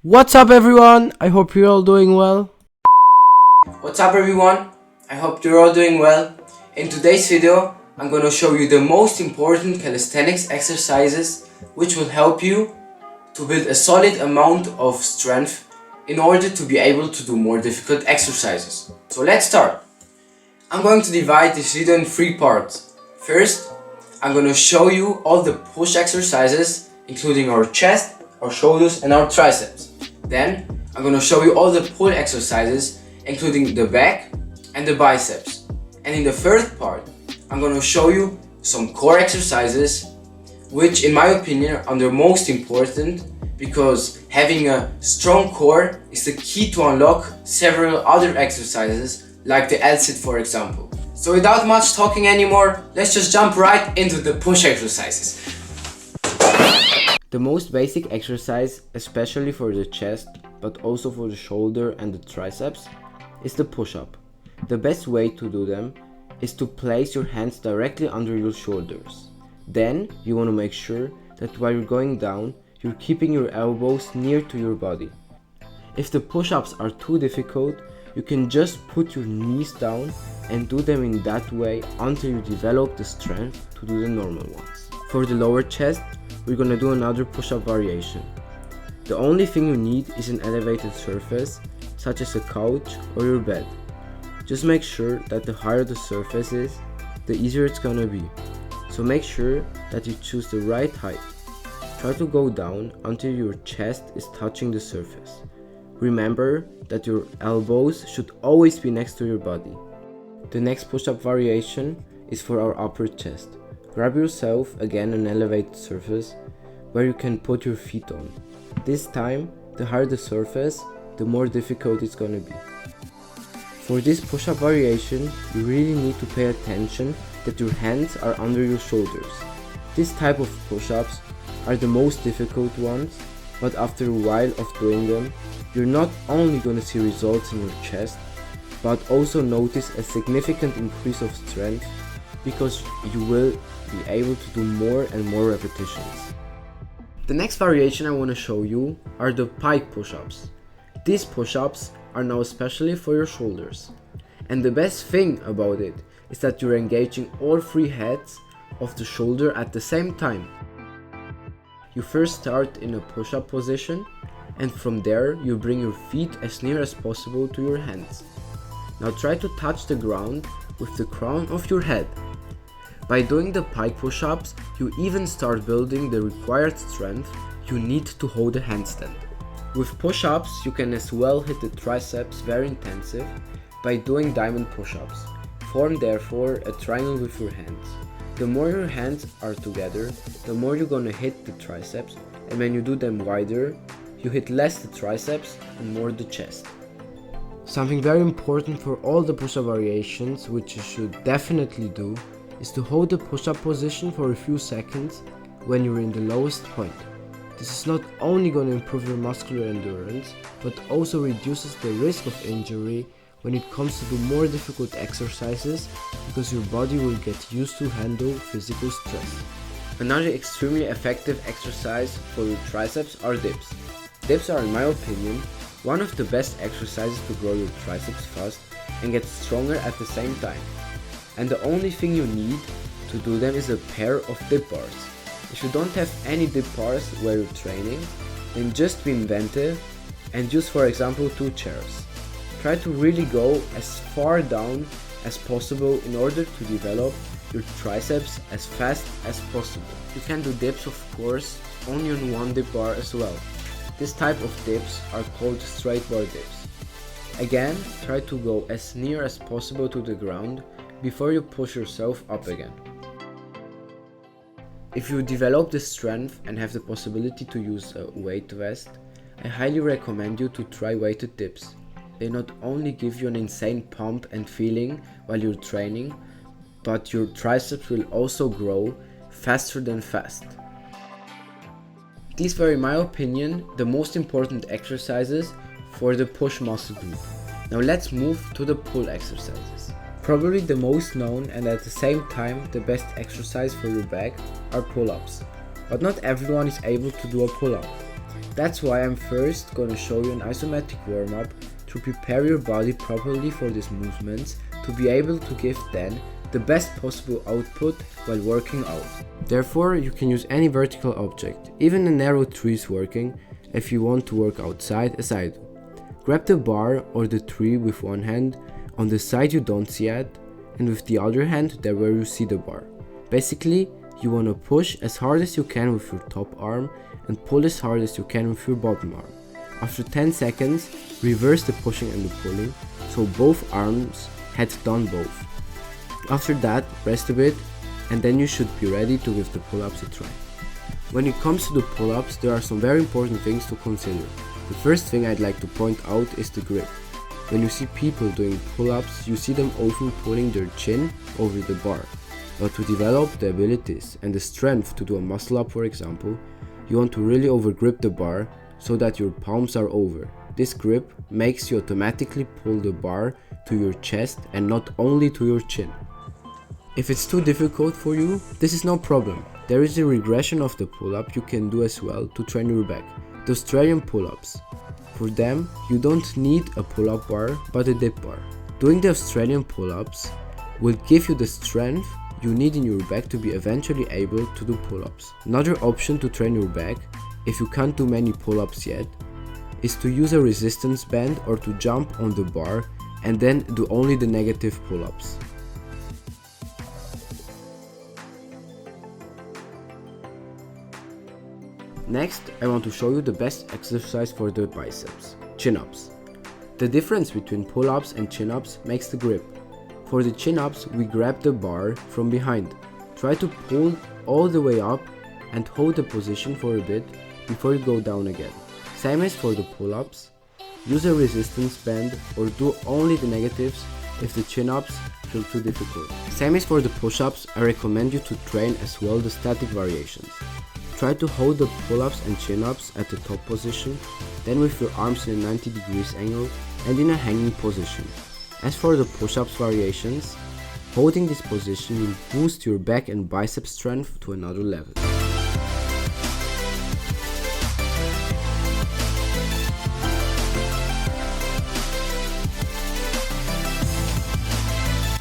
What's up everyone? I hope you're all doing well. What's up everyone? I hope you're all doing well. In today's video, I'm going to show you the most important calisthenics exercises which will help you to build a solid amount of strength in order to be able to do more difficult exercises. So let's start. I'm going to divide this video in 3 parts. First, I'm going to show you all the push exercises, including our chest, our shoulders and our triceps. Then, I'm going to show you all the pull exercises, including the back and the biceps. And in the third part, I'm going to show you some core exercises, which in my opinion are the most important, because having a strong core is the key to unlock several other exercises, like the L-sit for example. So without much talking anymore, let's just jump right into the push exercises. The most basic exercise, especially for the chest, but also for the shoulder and the triceps, is the push-up. The best way to do them is to place your hands directly under your shoulders. Then you want to make sure that while you're going down, you're keeping your elbows near to your body. If the push-ups are too difficult, you can just put your knees down and do them in that way until you develop the strength to do the normal ones. For the lower chest, we're gonna do another push-up variation. The only thing you need is an elevated surface, such as a couch or your bed. Just make sure that the higher the surface is, the easier it's gonna be. So make sure that you choose the right height. Try to go down until your chest is touching the surface. Remember that your elbows should always be next to your body. The next push-up variation is for our upper chest. Grab yourself again an elevated surface where you can put your feet on. This time, the higher the surface, the more difficult it's gonna be. For this push-up variation, you really need to pay attention that your hands are under your shoulders. This type of push-ups are the most difficult ones, but after a while of doing them, you're not only gonna see results in your chest, but also notice a significant increase of strength, because you will be able to do more and more repetitions. The next variation I want to show you are the pike push-ups. These push-ups are now especially for your shoulders. And the best thing about it is that you're engaging all 3 heads of the shoulder at the same time. You first start in a push-up position, and from there you bring your feet as near as possible to your hands. Now try to touch the ground with the crown of your head. By doing the pike push-ups, you even start building the required strength you need to hold a handstand. With push-ups, you can as well hit the triceps very intensive by doing diamond push-ups. Form therefore a triangle with your hands. The more your hands are together, the more you're gonna hit the triceps, and when you do them wider, you hit less the triceps and more the chest. Something very important for all the push-up variations, which you should definitely do, is to hold the push-up position for a few seconds when you're in the lowest point. This is not only going to improve your muscular endurance, but also reduces the risk of injury when it comes to do more difficult exercises, because your body will get used to handle physical stress. Another extremely effective exercise for your triceps are dips. Dips are, in my opinion, one of the best exercises to grow your triceps fast and get stronger at the same time. And the only thing you need to do them is a pair of dip bars. If you don't have any dip bars where you're training, then just be inventive and use, for example, 2 chairs. Try to really go as far down as possible in order to develop your triceps as fast as possible. You can do dips, of course, only on 1 dip bar as well. This type of dips are called straight bar dips. Again, try to go as near as possible to the ground before you push yourself up again. If you develop the strength and have the possibility to use a weight vest, I highly recommend you to try weighted dips. They not only give you an insane pump and feeling while you're training, but your triceps will also grow faster than fast. These were, in my opinion, the most important exercises for the push muscle group. Now let's move to the pull exercises. Probably the most known and at the same time the best exercise for your back are pull-ups. But not everyone is able to do a pull-up. That's why I'm first gonna show you an isometric warm-up to prepare your body properly for these movements to be able to give then the best possible output while working out. Therefore, you can use any vertical object, even a narrow tree is working if you want to work outside as I do. Grab the bar or the tree with one hand on the side you don't see it, and with the other hand there where you see the bar. Basically, you want to push as hard as you can with your top arm and pull as hard as you can with your bottom arm. After 10 seconds, reverse the pushing and the pulling, so both arms had done both. After that, rest a bit, and then you should be ready to give the pull-ups a try. When it comes to the pull-ups, there are some very important things to consider. The first thing I'd like to point out is the grip. When you see people doing pull-ups, you see them often pulling their chin over the bar. But to develop the abilities and the strength to do a muscle up, for example, you want to really overgrip the bar so that your palms are over. This grip makes you automatically pull the bar to your chest and not only to your chin. If it's too difficult for you, this is no problem. There is a regression of the pull-up you can do as well to train your back. The Australian pull-ups. For them, you don't need a pull-up bar but a dip bar. Doing the Australian pull-ups will give you the strength you need in your back to be eventually able to do pull-ups. Another option to train your back, if you can't do many pull-ups yet, is to use a resistance band or to jump on the bar and then do only the negative pull-ups. Next, I want to show you the best exercise for the biceps, chin-ups. The difference between pull-ups and chin-ups makes the grip. For the chin-ups, we grab the bar from behind. Try to pull all the way up and hold the position for a bit before you go down again. Same as for the pull-ups, use a resistance band or do only the negatives if the chin-ups feel too difficult. Same as for the push-ups, I recommend you to train as well the static variations. Try to hold the pull-ups and chin-ups at the top position, then with your arms in a 90 degrees angle and in a hanging position. As for the push-ups variations, holding this position will boost your back and bicep strength to another level.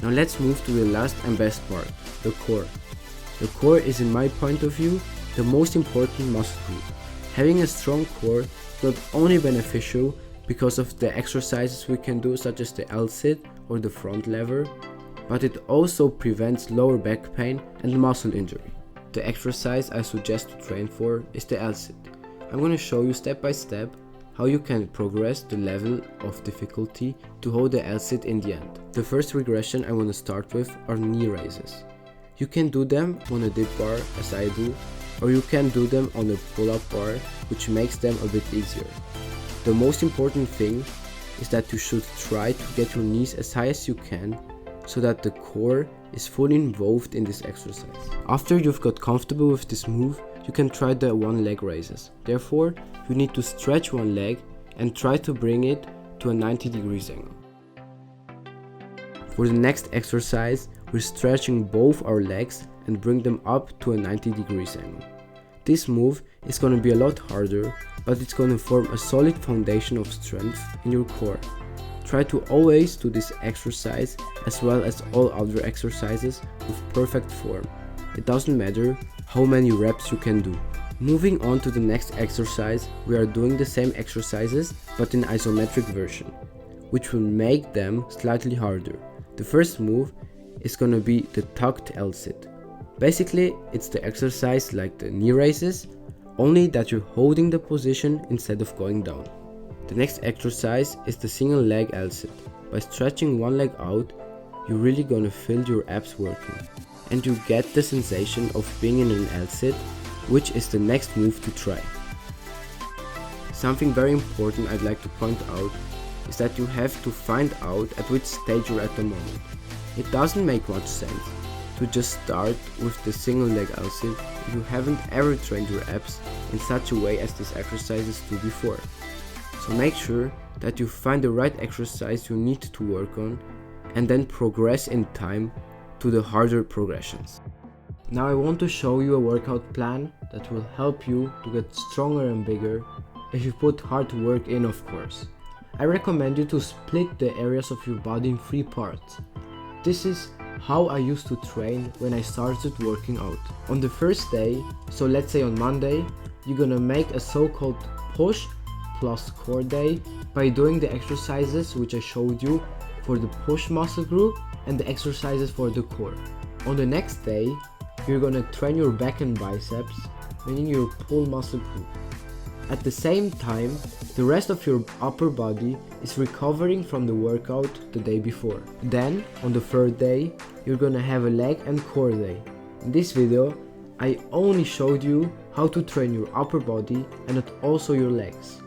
Now let's move to the last and best part, the core. The core is, in my point of view, the most important muscle group. Having a strong core is not only beneficial because of the exercises we can do such as the L-sit or the front lever, but it also prevents lower back pain and muscle injury. The exercise I suggest to train for is the L-sit. I'm going to show you step by step how you can progress the level of difficulty to hold the L-sit in the end. The first regression I want to start with are knee raises. You can do them on a dip bar as I do, or you can do them on a pull-up bar, which makes them a bit easier. The most important thing is that you should try to get your knees as high as you can so that the core is fully involved in this exercise. After you've got comfortable with this move, you can try the one leg raises. Therefore, you need to stretch one leg and try to bring it to a 90 degrees angle. For the next exercise, we're stretching both our legs and bring them up to a 90 degrees angle. This move is going to be a lot harder, but it's going to form a solid foundation of strength in your core. Try to always do this exercise as well as all other exercises with perfect form. It doesn't matter how many reps you can do. Moving on to the next exercise, we are doing the same exercises but in isometric version, which will make them slightly harder. The first move is going to be the tucked L-sit. Basically, it's the exercise like the knee raises, only that you're holding the position instead of going down. The next exercise is the single leg L-sit. By stretching one leg out, you're really gonna feel your abs working. And you get the sensation of being in an L-sit, which is the next move to try. Something very important I'd like to point out is that you have to find out at which stage you're at the moment. It doesn't make much sense to just start with the single leg L-sit if you haven't ever trained your abs in such a way as these exercises do before. So make sure that you find the right exercise you need to work on and then progress in time to the harder progressions. Now I want to show you a workout plan that will help you to get stronger and bigger if you put hard work in, of course. I recommend you to split the areas of your body in 3 parts. This is how I used to train when I started working out. On the first day, so let's say on Monday, you're gonna make a so-called push plus core day by doing the exercises which I showed you for the push muscle group and the exercises for the core. On the next day, you're gonna train your back and biceps, meaning your pull muscle group. At the same time, the rest of your upper body is recovering from the workout the day before. Then, on the third day, you're gonna have a leg and core day. In this video, I only showed you how to train your upper body and not also your legs.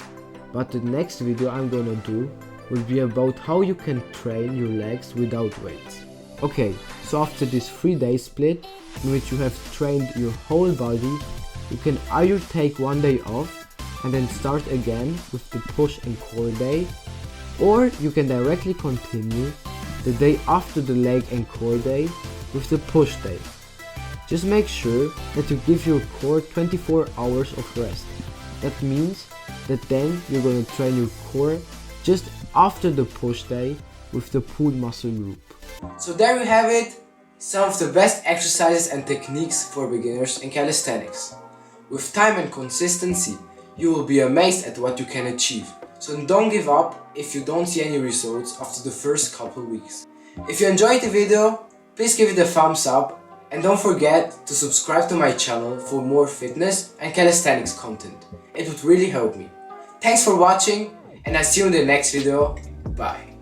But the next video I'm gonna do will be about how you can train your legs without weights. Okay, so after this 3-day split, in which you have trained your whole body, you can either take 1 day off and then start again with the push and core day, or you can directly continue the day after the leg and core day with the push day. Just make sure that you give your core 24 hours of rest. That means that then you're going to train your core just after the push day with the pull muscle group. So there you have it, some of the best exercises and techniques for beginners in calisthenics. With time and consistency, you will be amazed at what you can achieve. So don't give up if you don't see any results after the first couple weeks. If you enjoyed the video, please give it a thumbs up and don't forget to subscribe to my channel for more fitness and calisthenics content. It would really help me. Thanks for watching and I'll see you in the next video. Bye.